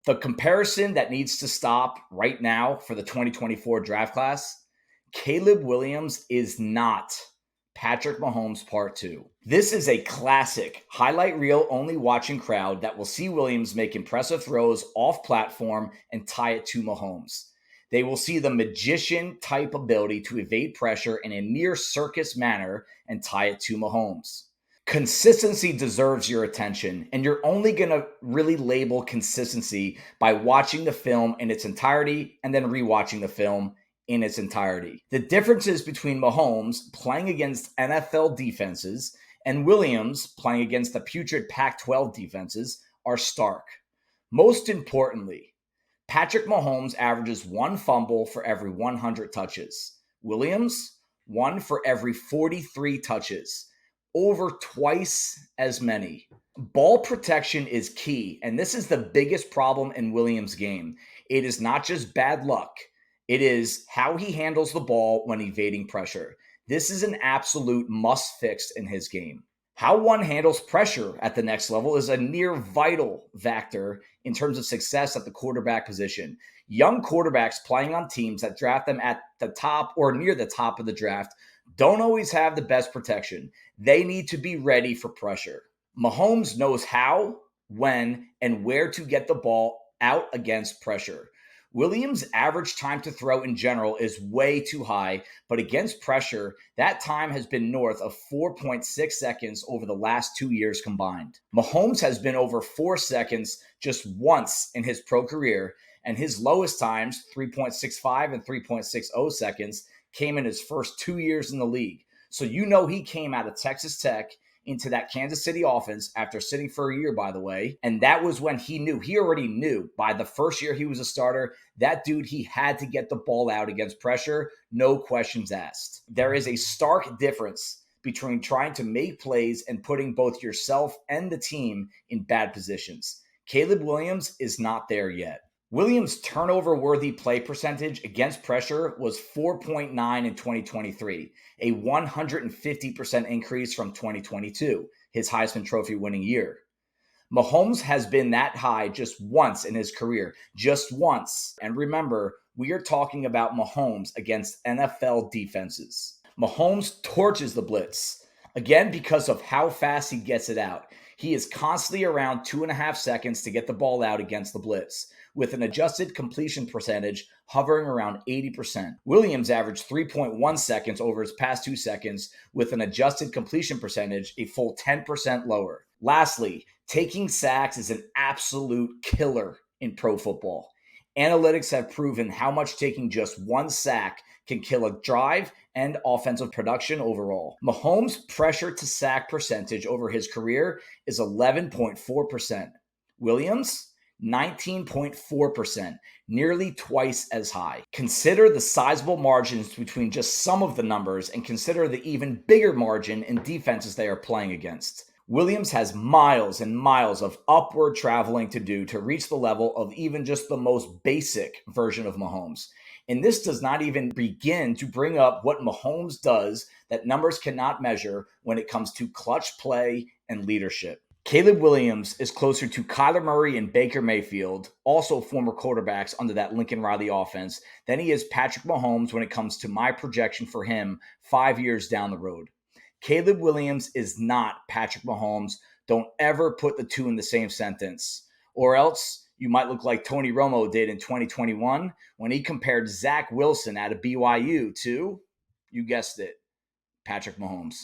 The comparison that needs to stop right now for the 2024 draft class, Caleb Williams is not Patrick Mahomes Part 2. This is a classic highlight reel only watching crowd that will see Williams make impressive throws off platform and tie it to Mahomes. They will see the magician type ability to evade pressure in a near circus manner and tie it to Mahomes. Consistency deserves your attention, and you're only going to really label consistency by watching the film in its entirety and then rewatching the film in its entirety. The differences between Mahomes playing against NFL defenses and Williams playing against the putrid Pac-12 defenses are stark. Most importantly, Patrick Mahomes averages 1 fumble for every 100 touches. Williams, 1 for every 43 touches. Over twice as many. Ball protection is key, and this is the biggest problem in Williams' game. It is not just bad luck. It is how he handles the ball when evading pressure. This is an absolute must fix in his game. How one handles pressure at the next level is a near vital factor in terms of success at the quarterback position. Young quarterbacks playing on teams that draft them at the top or near the top of the draft don't always have the best protection. They need to be ready for pressure. Mahomes knows how, when, and where to get the ball out against pressure. Williams' average time to throw in general is way too high, but against pressure, that time has been north of 4.6 seconds over the last 2 years combined. Mahomes has been over 4 seconds just once in his pro career, and his lowest times, 3.65 and 3.60 seconds, came in his first 2 years in the league. So you know he came out of Texas Tech into that Kansas City offense after sitting for a year, by the way. And that was when he already knew by the first year he was a starter, that dude, he had to get the ball out against pressure, no questions asked. There is a stark difference between trying to make plays and putting both yourself and the team in bad positions. Caleb Williams is not there yet. Williams' turnover-worthy play percentage against pressure was 4.9 in 2023, a 150% increase from 2022, his Heisman Trophy winning year. Mahomes has been that high just once in his career, just once. And remember, we are talking about Mahomes against NFL defenses. Mahomes torches the blitz, again because of how fast he gets it out. He is constantly around 2.5 seconds to get the ball out against the blitz, with an adjusted completion percentage hovering around 80%. Williams averaged 3.1 seconds over his past 2 seconds, with an adjusted completion percentage a full 10% lower. Lastly, taking sacks is an absolute killer in pro football. Analytics have proven how much taking just 1 sack can kill a drive and offensive production overall. Mahomes' pressure to sack percentage over his career is 11.4%. Williams, 19.4%, nearly twice as high. Consider the sizable margins between just some of the numbers and consider the even bigger margin in defenses they are playing against. Williams has miles and miles of upward traveling to do to reach the level of even just the most basic version of Mahomes. And this does not even begin to bring up what Mahomes does that numbers cannot measure when it comes to clutch play and leadership. Caleb Williams is closer to Kyler Murray and Baker Mayfield, also former quarterbacks under that Lincoln Riley offense, than he is Patrick Mahomes when it comes to my projection for him 5 years down the road. Caleb Williams is not Patrick Mahomes. Don't ever put the two in the same sentence, or else you might look like Tony Romo did in 2021 when he compared Zach Wilson out of BYU to, you guessed it, Patrick Mahomes.